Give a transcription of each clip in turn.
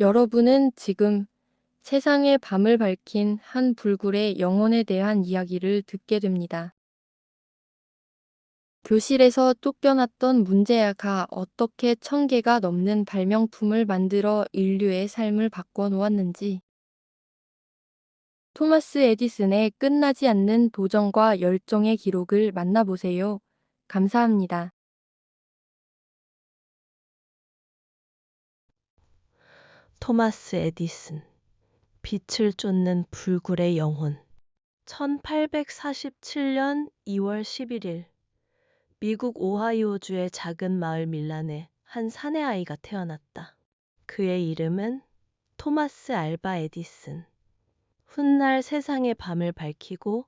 여러분은 지금 세상의 밤을 밝힌 한 불굴의 영혼에 대한 이야기를 듣게 됩니다. 교실에서 쫓겨났던 문제아가 어떻게 1000개가 넘는 발명품을 만들어 인류의 삶을 바꿔놓았는지, 토마스 에디슨의 끝나지 않는 도전과 열정의 기록을 만나보세요. 감사합니다. 토마스 에디슨, 빛을 쫓는 불굴의 영혼. 1847년 2월 11일, 미국 오하이오주의 작은 마을 밀란에 한 사내 아이가 태어났다. 그의 이름은 토마스 알바 에디슨. 훗날 세상의 밤을 밝히고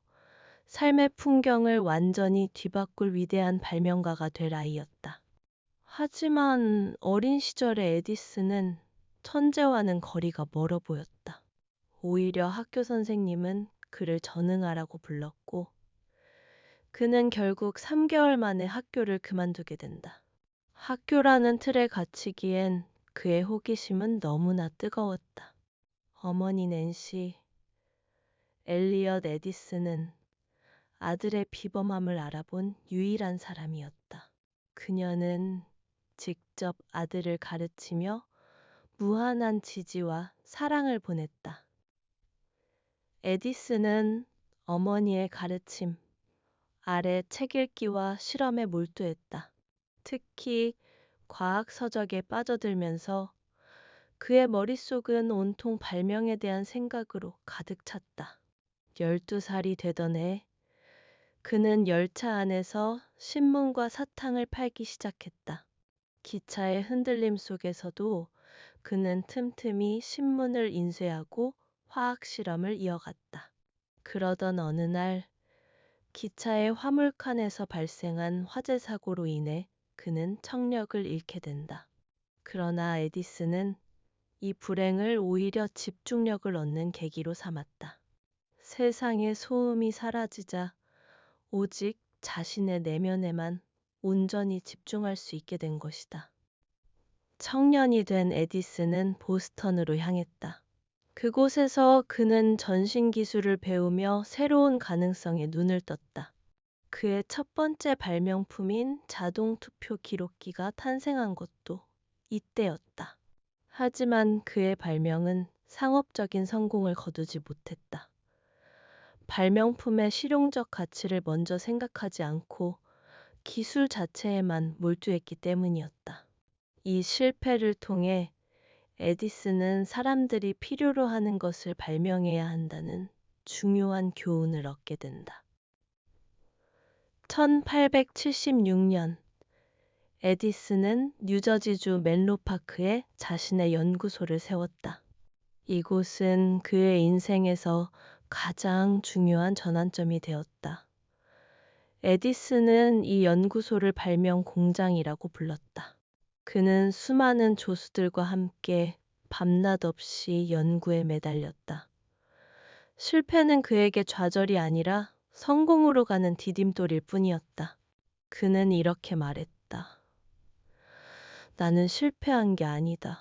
삶의 풍경을 완전히 뒤바꿀 위대한 발명가가 될 아이였다. 하지만 어린 시절의 에디슨은 천재와는 거리가 멀어 보였다. 오히려 학교 선생님은 그를 전응하라고 불렀고, 그는 결국 3개월 만에 학교를 그만두게 된다. 학교라는 틀에 갇히기엔 그의 호기심은 너무나 뜨거웠다. 어머니 낸시, 엘리엇 에디슨은 아들의 비범함을 알아본 유일한 사람이었다. 그녀는 직접 아들을 가르치며 무한한 지지와 사랑을 보냈다. 에디슨은 어머니의 가르침 아래 책 읽기와 실험에 몰두했다. 특히 과학 서적에 빠져들면서 그의 머릿속은 온통 발명에 대한 생각으로 가득 찼다. 12살이 되던 해 그는 열차 안에서 신문과 사탕을 팔기 시작했다. 기차의 흔들림 속에서도 그는 틈틈이 신문을 인쇄하고 화학 실험을 이어갔다. 그러던 어느 날 기차의 화물칸에서 발생한 화재 사고로 인해 그는 청력을 잃게 된다. 그러나 에디슨은 이 불행을 오히려 집중력을 얻는 계기로 삼았다. 세상의 소음이 사라지자 오직 자신의 내면에만 온전히 집중할 수 있게 된 것이다. 청년이 된 에디슨은 보스턴으로 향했다. 그곳에서 그는 전신 기술을 배우며 새로운 가능성에 눈을 떴다. 그의 첫 번째 발명품인 자동 투표 기록기가 탄생한 것도 이때였다. 하지만 그의 발명은 상업적인 성공을 거두지 못했다. 발명품의 실용적 가치를 먼저 생각하지 않고 기술 자체에만 몰두했기 때문이었다. 이 실패를 통해 에디슨은 사람들이 필요로 하는 것을 발명해야 한다는 중요한 교훈을 얻게 된다. 1876년 에디슨은 뉴저지주 멘로파크에 자신의 연구소를 세웠다. 이곳은 그의 인생에서 가장 중요한 전환점이 되었다. 에디슨은 이 연구소를 발명 공장이라고 불렀다. 그는 수많은 조수들과 함께 밤낮 없이 연구에 매달렸다. 실패는 그에게 좌절이 아니라 성공으로 가는 디딤돌일 뿐이었다. 그는 이렇게 말했다. 나는 실패한 게 아니다.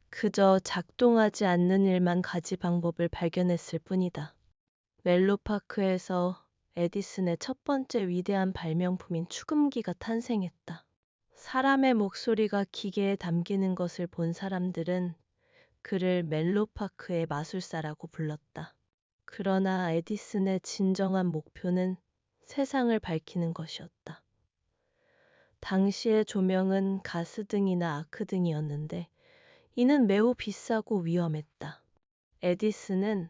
그저 작동하지 않는 일만 가지 방법을 발견했을 뿐이다. 멜로파크에서 에디슨의 첫 번째 위대한 발명품인 축음기가 탄생했다. 사람의 목소리가 기계에 담기는 것을 본 사람들은 그를 멜로파크의 마술사라고 불렀다. 그러나 에디슨의 진정한 목표는 세상을 밝히는 것이었다. 당시의 조명은 가스등이나 아크등이었는데 이는 매우 비싸고 위험했다. 에디슨은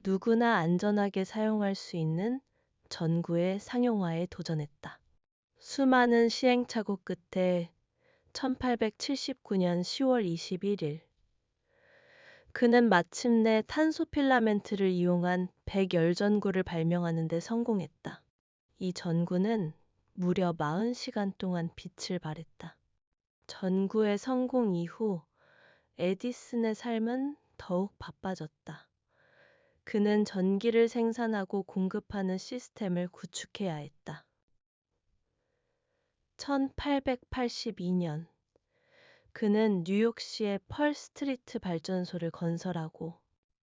누구나 안전하게 사용할 수 있는 전구의 상용화에 도전했다. 수많은 시행착오 끝에 1879년 10월 21일 그는 마침내 탄소 필라멘트를 이용한 백열전구를 발명하는 데 성공했다. 이 전구는 무려 40시간 동안 빛을 발했다. 전구의 성공 이후 에디슨의 삶은 더욱 바빠졌다. 그는 전기를 생산하고 공급하는 시스템을 구축해야 했다. 1882년 그는 뉴욕시의 펄 스트리트 발전소를 건설하고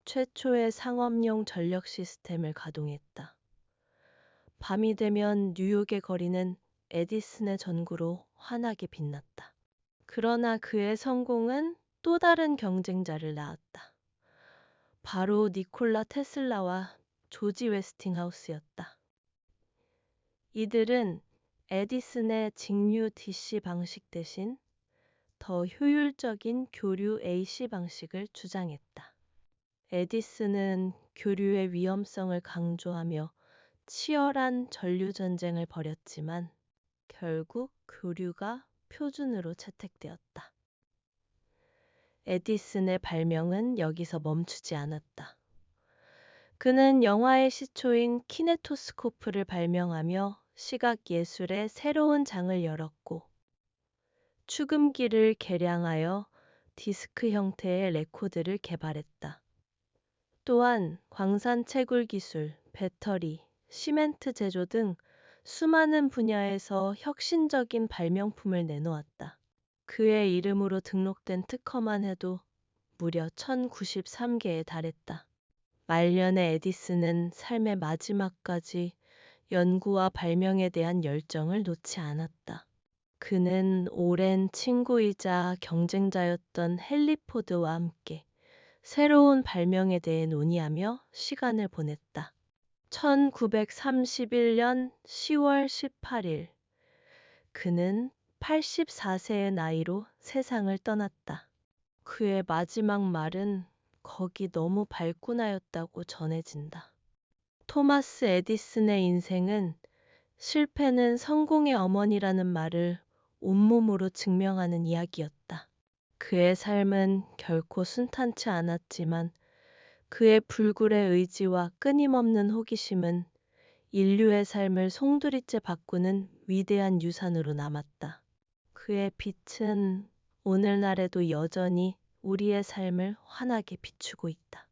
최초의 상업용 전력 시스템을 가동했다. 밤이 되면 뉴욕의 거리는 에디슨의 전구로 환하게 빛났다. 그러나 그의 성공은 또 다른 경쟁자를 낳았다. 바로 니콜라 테슬라와 조지 웨스팅하우스였다. 이들은 에디슨의 직류 DC 방식 대신 더 효율적인 교류 AC 방식을 주장했다. 에디슨은 교류의 위험성을 강조하며 치열한 전류 전쟁을 벌였지만 결국 교류가 표준으로 채택되었다. 에디슨의 발명은 여기서 멈추지 않았다. 그는 영화의 시초인 키네토스코프를 발명하며 시각 예술의 새로운 장을 열었고, 축음기를 개량하여 디스크 형태의 레코드를 개발했다. 또한 광산 채굴 기술, 배터리, 시멘트 제조 등 수많은 분야에서 혁신적인 발명품을 내놓았다. 그의 이름으로 등록된 특허만 해도 무려 1093개에 달했다. 말년의 에디슨은 삶의 마지막까지 연구와 발명에 대한 열정을 놓지 않았다. 그는 오랜 친구이자 경쟁자였던 헨리 포드와 함께 새로운 발명에 대해 논의하며 시간을 보냈다. 1931년 10월 18일, 그는 84세의 나이로 세상을 떠났다. 그의 마지막 말은 거기 너무 밝구나였다고 전해진다. 토마스 에디슨의 인생은 실패는 성공의 어머니라는 말을 온몸으로 증명하는 이야기였다. 그의 삶은 결코 순탄치 않았지만 그의 불굴의 의지와 끊임없는 호기심은 인류의 삶을 송두리째 바꾸는 위대한 유산으로 남았다. 그의 빛은 오늘날에도 여전히 우리의 삶을 환하게 비추고 있다.